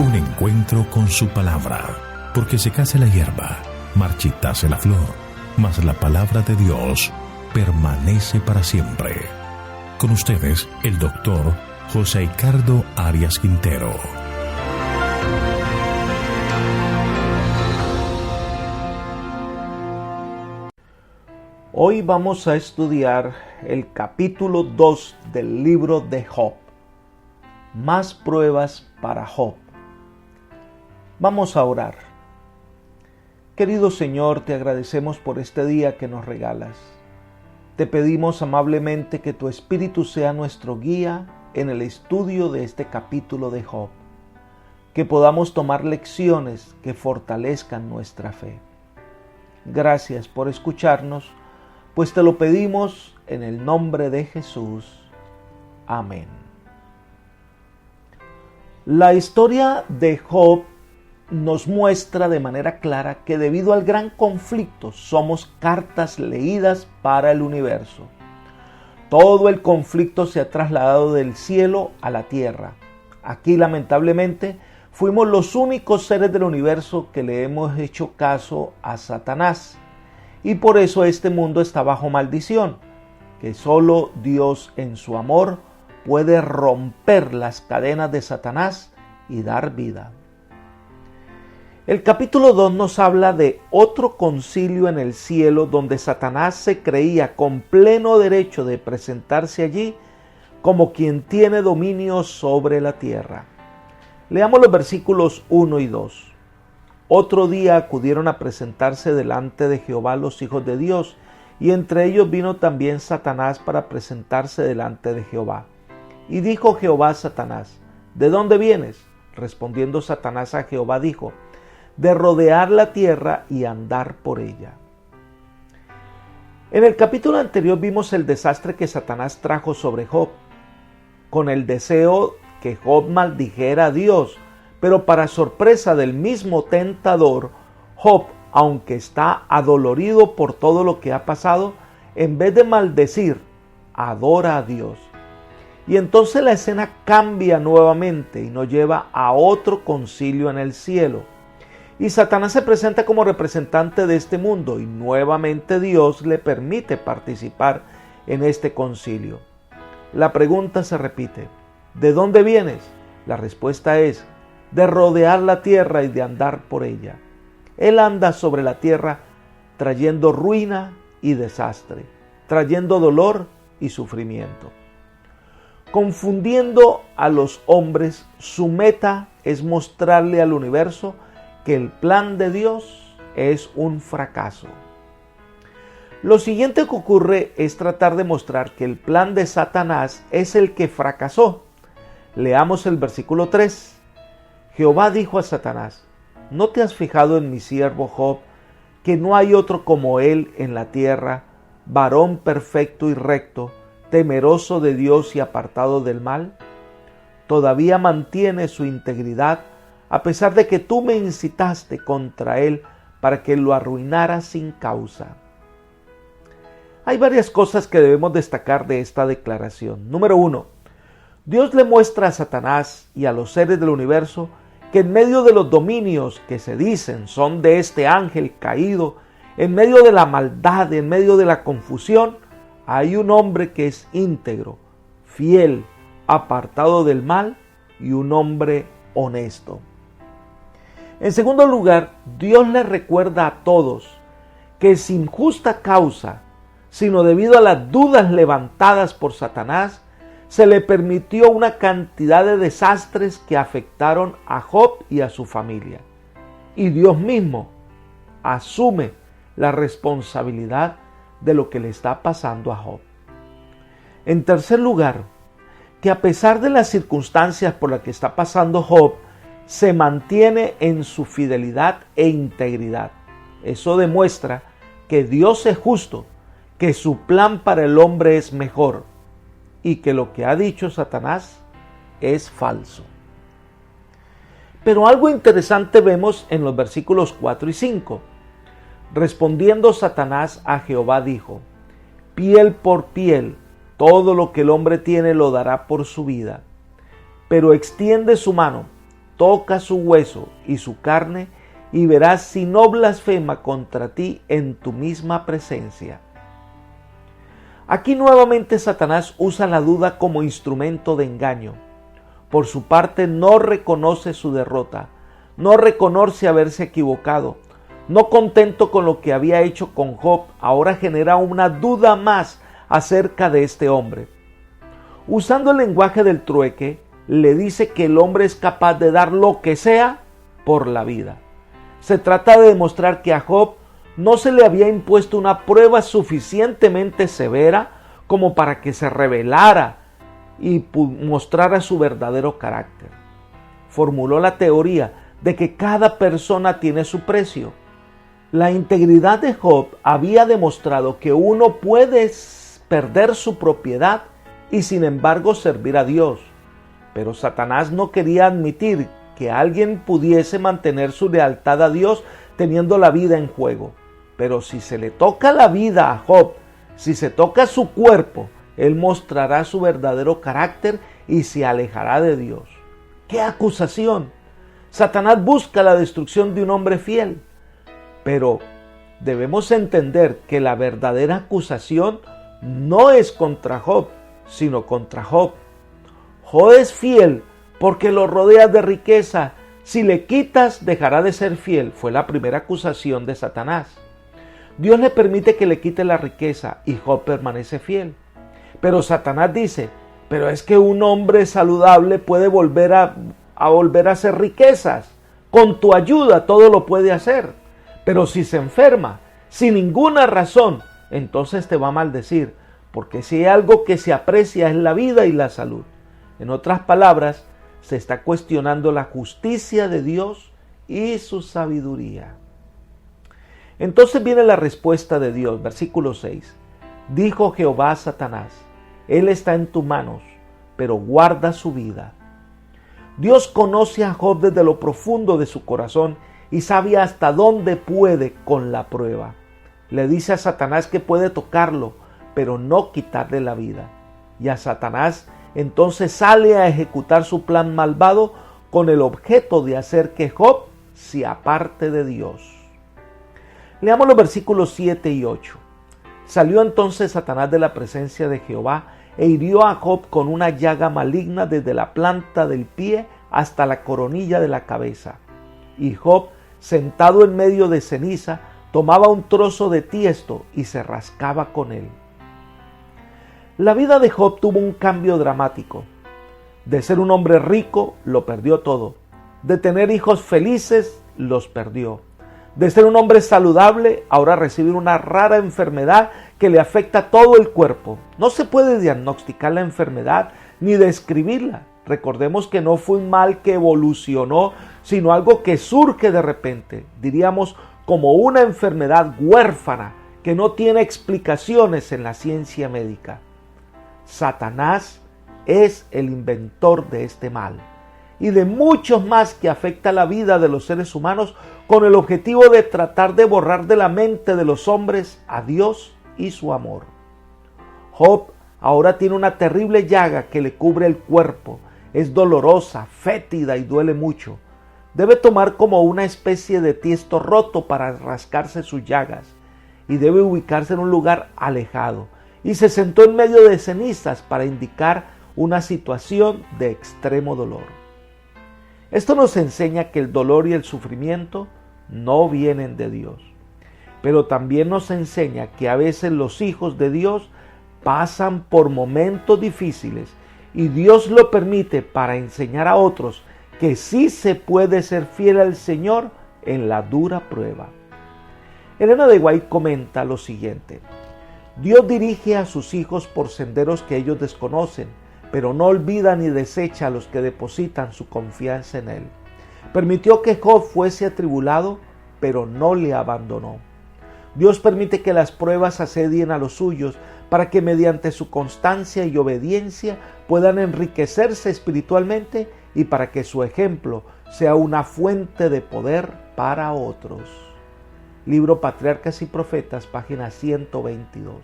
Un encuentro con su palabra, porque secase la hierba, marchitase la flor, mas la palabra de Dios permanece para siempre. Con ustedes, el doctor José Ricardo Arias Quintero. Hoy vamos a estudiar el capítulo 2 del libro de Job. Más pruebas para Job. Vamos a orar. Querido Señor, te agradecemos por este día que nos regalas. Te pedimos amablemente que tu Espíritu sea nuestro guía en el estudio de este capítulo de Job. Que podamos tomar lecciones que fortalezcan nuestra fe. Gracias por escucharnos, pues te lo pedimos en el nombre de Jesús. Amén. La historia de Job nos muestra de manera clara que debido al gran conflicto somos cartas leídas para el universo. Todo el conflicto se ha trasladado del cielo a la tierra. Aquí, lamentablemente, fuimos los únicos seres del universo que le hemos hecho caso a Satanás. Y por eso este mundo está bajo maldición, que solo Dios en su amor puede romper las cadenas de Satanás y dar vida. El capítulo 2 nos habla de otro concilio en el cielo donde Satanás se creía con pleno derecho de presentarse allí como quien tiene dominio sobre la tierra. Leamos los versículos 1 y 2. Otro día acudieron a presentarse delante de Jehová los hijos de Dios, y entre ellos vino también Satanás para presentarse delante de Jehová. Y dijo Jehová a Satanás: ¿De dónde vienes? Respondiendo Satanás a Jehová dijo: de rodear la tierra y andar por ella. En el capítulo anterior vimos el desastre que Satanás trajo sobre Job, con el deseo que Job maldijera a Dios. Pero para sorpresa del mismo tentador, Job, aunque está adolorido por todo lo que ha pasado, en vez de maldecir, adora a Dios. Y entonces la escena cambia nuevamente y nos lleva a otro concilio en el cielo. Y Satanás se presenta como representante de este mundo y nuevamente Dios le permite participar en este concilio. La pregunta se repite: ¿de dónde vienes? La respuesta es: de rodear la tierra y de andar por ella. Él anda sobre la tierra trayendo ruina y desastre, trayendo dolor y sufrimiento. Confundiendo a los hombres, su meta es mostrarle al universo que el plan de Dios es un fracaso. Lo siguiente que ocurre es tratar de mostrar que el plan de Satanás es el que fracasó. Leamos el versículo 3. Jehová dijo a Satanás: ¿no te has fijado en mi siervo Job, que no hay otro como él en la tierra, varón perfecto y recto, temeroso de Dios y apartado del mal? Todavía mantiene su integridad, a pesar de que tú me incitaste contra él para que lo arruinara sin causa. Hay varias cosas que debemos destacar de esta declaración. Número 1. Dios le muestra a Satanás y a los seres del universo que en medio de los dominios que se dicen son de este ángel caído, en medio de la maldad, en medio de la confusión, hay un hombre que es íntegro, fiel, apartado del mal y un hombre honesto. En segundo lugar, Dios le recuerda a todos que sin justa causa, sino debido a las dudas levantadas por Satanás, se le permitió una cantidad de desastres que afectaron a Job y a su familia. Y Dios mismo asume la responsabilidad de lo que le está pasando a Job. En tercer lugar, que a pesar de las circunstancias por las que está pasando Job, se mantiene en su fidelidad e integridad. Eso demuestra que Dios es justo, que su plan para el hombre es mejor y que lo que ha dicho Satanás es falso. Pero algo interesante vemos en los versículos 4 y 5. Respondiendo Satanás a Jehová dijo: piel por piel, todo lo que el hombre tiene lo dará por su vida. Pero extiende su mano, toca su hueso y su carne, y verás si no blasfema contra ti en tu misma presencia. Aquí nuevamente Satanás usa la duda como instrumento de engaño. Por su parte, no reconoce su derrota, no reconoce haberse equivocado. No contento con lo que había hecho con Job, ahora genera una duda más acerca de este hombre. Usando el lenguaje del trueque, le dice que el hombre es capaz de dar lo que sea por la vida. Se trata de demostrar que a Job no se le había impuesto una prueba suficientemente severa como para que se revelara y mostrara su verdadero carácter. Formuló la teoría de que cada persona tiene su precio. La integridad de Job había demostrado que uno puede perder su propiedad y sin embargo servir a Dios. Pero Satanás no quería admitir que alguien pudiese mantener su lealtad a Dios teniendo la vida en juego. Pero si se le toca la vida a Job, si se toca su cuerpo, él mostrará su verdadero carácter y se alejará de Dios. ¡Qué acusación! Satanás busca la destrucción de un hombre fiel. Pero debemos entender que la verdadera acusación no es contra Job, sino contra Job. Job es fiel porque lo rodeas de riqueza. Si le quitas, dejará de ser fiel. Fue la primera acusación de Satanás. Dios le permite que le quite la riqueza y Job permanece fiel. Pero Satanás dice, pero es que un hombre saludable puede volver a hacer riquezas. Con tu ayuda todo lo puede hacer. Pero si se enferma, sin ninguna razón, entonces te va a maldecir. Porque si hay algo que se aprecia es la vida y la salud. En otras palabras, se está cuestionando la justicia de Dios y su sabiduría. Entonces viene la respuesta de Dios, versículo 6. Dijo Jehová a Satanás, Él está en tus manos, pero guarda su vida. Dios conoce a Job desde lo profundo de su corazón y sabe hasta dónde puede con la prueba. Le dice a Satanás que puede tocarlo, pero no quitarle la vida. Y a Satanás entonces sale a ejecutar su plan malvado con el objeto de hacer que Job se aparte de Dios. Leamos los versículos 7 y 8. Salió entonces Satanás de la presencia de Jehová e hirió a Job con una llaga maligna desde la planta del pie hasta la coronilla de la cabeza. Y Job, sentado en medio de ceniza, tomaba un trozo de tiesto y se rascaba con él. La vida de Job tuvo un cambio dramático. De ser un hombre rico, lo perdió todo. De tener hijos felices, los perdió. De ser un hombre saludable, ahora recibe una rara enfermedad que le afecta todo el cuerpo. No se puede diagnosticar la enfermedad ni describirla. Recordemos que no fue un mal que evolucionó, sino algo que surge de repente. Diríamos como una enfermedad huérfana que no tiene explicaciones en la ciencia médica. Satanás es el inventor de este mal y de muchos más que afecta la vida de los seres humanos con el objetivo de tratar de borrar de la mente de los hombres a Dios y su amor. Job ahora tiene una terrible llaga que le cubre el cuerpo. Es dolorosa, fétida y duele mucho. Debe tomar como una especie de tiesto roto para rascarse sus llagas y debe ubicarse en un lugar alejado. Y se sentó en medio de cenizas para indicar una situación de extremo dolor. Esto nos enseña que el dolor y el sufrimiento no vienen de Dios. Pero también nos enseña que a veces los hijos de Dios pasan por momentos difíciles y Dios lo permite para enseñar a otros que sí se puede ser fiel al Señor en la dura prueba. Elena de White comenta lo siguiente: Dios dirige a sus hijos por senderos que ellos desconocen, pero no olvida ni desecha a los que depositan su confianza en Él. Permitió que Job fuese atribulado, pero no le abandonó. Dios permite que las pruebas asedien a los suyos para que mediante su constancia y obediencia puedan enriquecerse espiritualmente y para que su ejemplo sea una fuente de poder para otros. Libro Patriarcas y Profetas, página 122.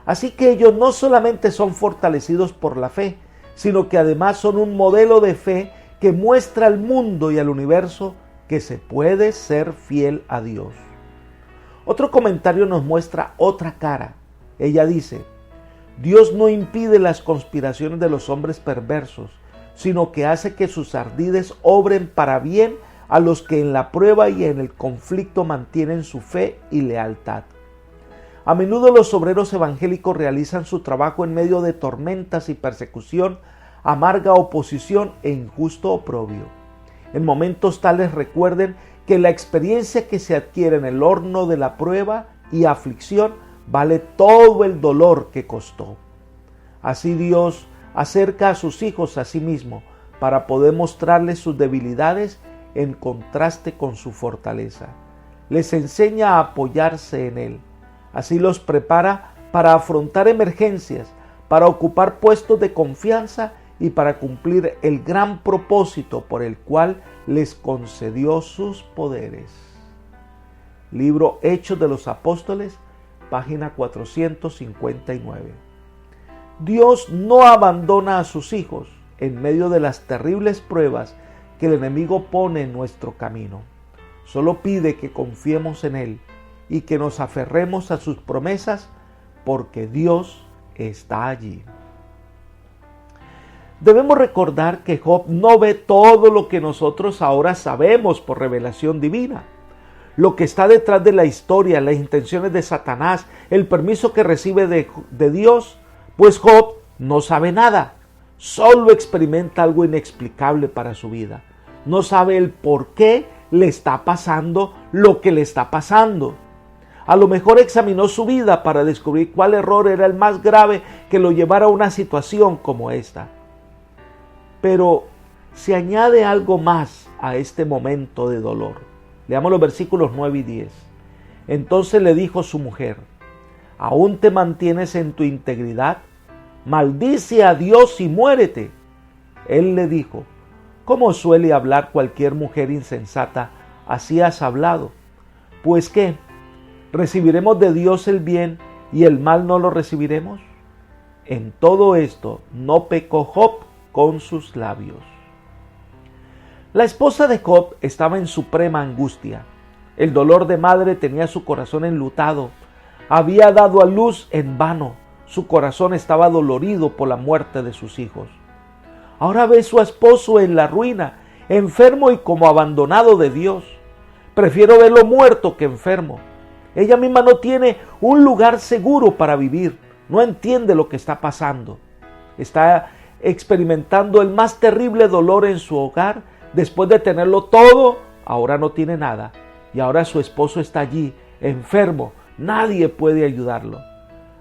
Así que ellos no solamente son fortalecidos por la fe, sino que además son un modelo de fe que muestra al mundo y al universo que se puede ser fiel a Dios. Otro comentario nos muestra otra cara. Ella dice: Dios no impide las conspiraciones de los hombres perversos, sino que hace que sus ardides obren para bien a los que en la prueba y en el conflicto mantienen su fe y lealtad. A menudo los obreros evangélicos realizan su trabajo en medio de tormentas y persecución, amarga oposición e injusto oprobio. En momentos tales recuerden que la experiencia que se adquiere en el horno de la prueba y aflicción vale todo el dolor que costó. Así Dios acerca a sus hijos a sí mismo para poder mostrarles sus debilidades en contraste con su fortaleza. Les enseña a apoyarse en Él. Así los prepara para afrontar emergencias, para ocupar puestos de confianza y para cumplir el gran propósito por el cual les concedió sus poderes. Libro Hechos de los Apóstoles, página 459. Dios no abandona a sus hijos en medio de las terribles pruebas que el enemigo pone en nuestro camino. Solo pide que confiemos en Él y que nos aferremos a sus promesas, porque Dios está allí. Debemos recordar que Job no ve todo lo que nosotros ahora sabemos por revelación divina. Lo que está detrás de la historia, las intenciones de Satanás, el permiso que recibe de Dios, pues Job no sabe nada. Solo experimenta algo inexplicable para su vida. No sabe el por qué le está pasando lo que le está pasando. A lo mejor examinó su vida para descubrir cuál error era el más grave que lo llevara a una situación como esta. Pero se añade algo más a este momento de dolor. Leamos los versículos 9 y 10. Entonces le dijo su mujer: ¿aún te mantienes en tu integridad? Maldice a Dios y muérete. Él le dijo: ¿cómo suele hablar cualquier mujer insensata? Así has hablado. Pues ¿qué? ¿Recibiremos de Dios el bien y el mal no lo recibiremos? En todo esto no pecó Job con sus labios. La esposa de Job estaba en suprema angustia. El dolor de madre tenía su corazón enlutado. Había dado a luz en vano. Su corazón estaba dolorido por la muerte de sus hijos. Ahora ve a su esposo en la ruina, enfermo y como abandonado de Dios. Prefiero verlo muerto que enfermo. Ella misma no tiene un lugar seguro para vivir. No entiende lo que está pasando. Está experimentando el más terrible dolor en su hogar. Después de tenerlo todo, ahora no tiene nada. Y ahora su esposo está allí, enfermo. Nadie puede ayudarlo.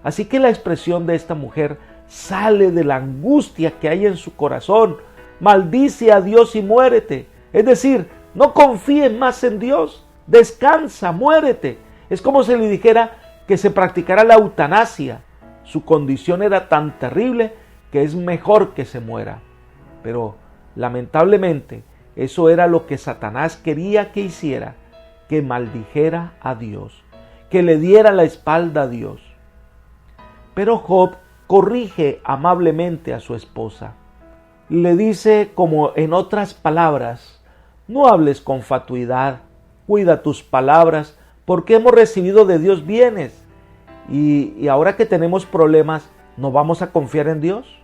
Así que la expresión de esta mujer sale de la angustia que hay en su corazón. Maldice a Dios y muérete. Es decir, no confíes más en Dios. Descansa, muérete. Es como si le dijera que se practicara la eutanasia. Su condición era tan terrible que es mejor que se muera. Pero lamentablemente eso era lo que Satanás quería que hiciera, que maldijera a Dios, que le diera la espalda a Dios. Pero Job corrige amablemente a su esposa. Le dice, como en otras palabras: no hables con fatuidad, cuida tus palabras, porque hemos recibido de Dios bienes. Y ahora que tenemos problemas, ¿no vamos a confiar en Dios?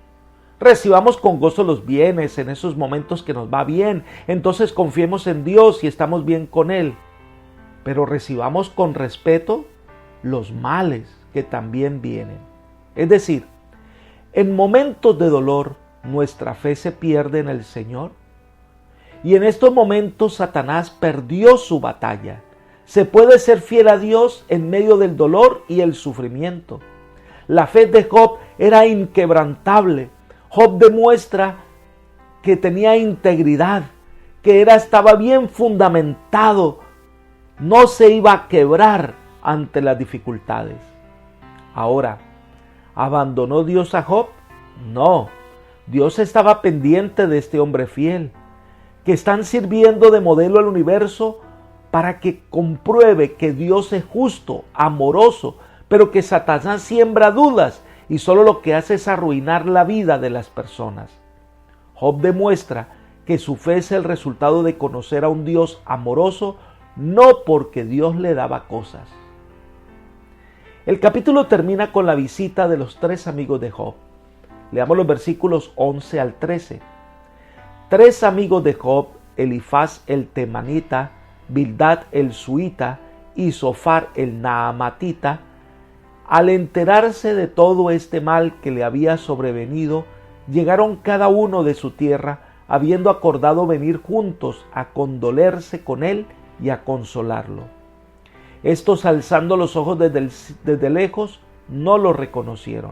Recibamos con gozo los bienes en esos momentos que nos va bien. Entonces confiemos en Dios y estamos bien con Él. Pero recibamos con respeto los males que también vienen. Es decir, en momentos de dolor, nuestra fe se pierde en el Señor. Y en estos momentos Satanás perdió su batalla. Se puede ser fiel a Dios en medio del dolor y el sufrimiento. La fe de Job era inquebrantable. Job demuestra que tenía integridad, que estaba bien fundamentado, no se iba a quebrar ante las dificultades. Ahora, ¿abandonó Dios a Job? No, Dios estaba pendiente de este hombre fiel, que están sirviendo de modelo al universo para que compruebe que Dios es justo, amoroso, pero que Satanás siembra dudas y solo lo que hace es arruinar la vida de las personas. Job demuestra que su fe es el resultado de conocer a un Dios amoroso, no porque Dios le daba cosas. El capítulo termina con la visita de los 3 amigos de Job. Leamos los versículos 11 al 13. 3 amigos de Job, Elifaz el temanita, Bildad el suita y Zofar el naamatita, al enterarse de todo este mal que le había sobrevenido, llegaron cada uno de su tierra, habiendo acordado venir juntos a condolerse con él y a consolarlo. Estos, alzando los ojos desde lejos, no lo reconocieron.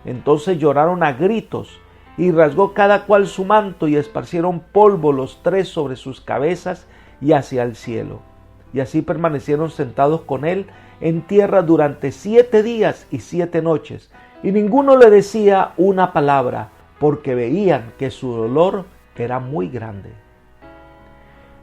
Entonces lloraron a gritos, y rasgó cada cual su manto, y esparcieron polvo los 3 sobre sus cabezas y hacia el cielo. Y así permanecieron sentados con él en tierra durante 7 días y 7 noches, y ninguno le decía una palabra, porque veían que su dolor era muy grande.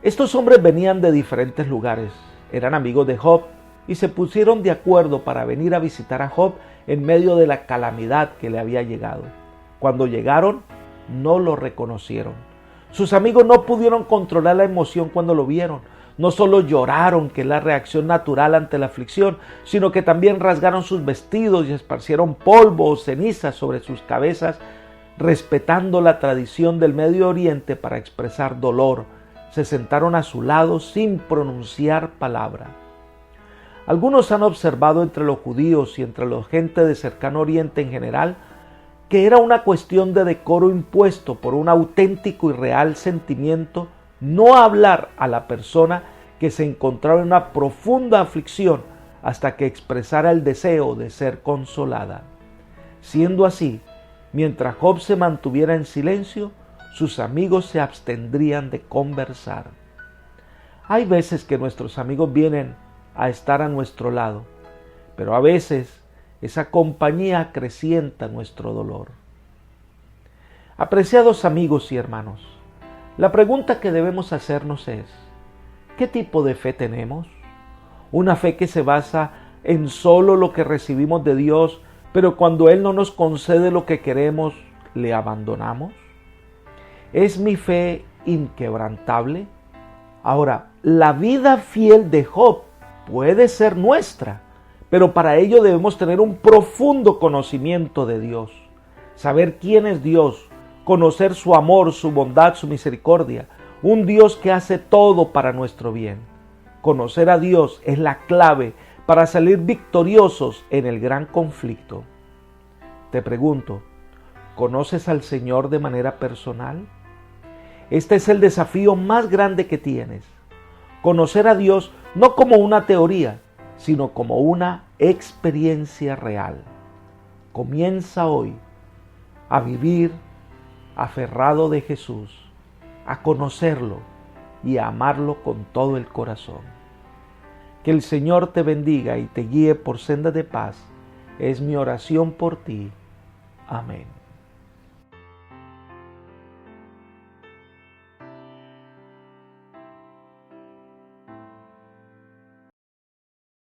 Estos hombres venían de diferentes lugares, eran amigos de Job, y se pusieron de acuerdo para venir a visitar a Job en medio de la calamidad que le había llegado. Cuando llegaron, no lo reconocieron. Sus amigos no pudieron controlar la emoción cuando lo vieron. No solo lloraron, que es la reacción natural ante la aflicción, sino que también rasgaron sus vestidos y esparcieron polvo o cenizas sobre sus cabezas, respetando la tradición del Medio Oriente para expresar dolor. Se sentaron a su lado sin pronunciar palabra. Algunos han observado entre los judíos y entre la gente de cercano Oriente en general que era una cuestión de decoro impuesto por un auténtico y real sentimiento no hablar a la persona que se encontraba en una profunda aflicción hasta que expresara el deseo de ser consolada. Siendo así, mientras Job se mantuviera en silencio, sus amigos se abstendrían de conversar. Hay veces que nuestros amigos vienen a estar a nuestro lado, pero a veces esa compañía acrecienta nuestro dolor. Apreciados amigos y hermanos, la pregunta que debemos hacernos es: ¿qué tipo de fe tenemos? ¿Una fe que se basa en solo lo que recibimos de Dios, pero cuando Él no nos concede lo que queremos, le abandonamos? ¿Es mi fe inquebrantable? Ahora, la vida fiel de Job puede ser nuestra, pero para ello debemos tener un profundo conocimiento de Dios, saber quién es Dios, conocer su amor, su bondad, su misericordia, un Dios que hace todo para nuestro bien. Conocer a Dios es la clave para salir victoriosos en el gran conflicto. Te pregunto, ¿conoces al Señor de manera personal? Este es el desafío más grande que tienes. Conocer a Dios no como una teoría, sino como una experiencia real. Comienza hoy a vivir aferrado de Jesús, a conocerlo y a amarlo con todo el corazón. Que el Señor te bendiga y te guíe por sendas de paz. Es mi oración por ti. Amén.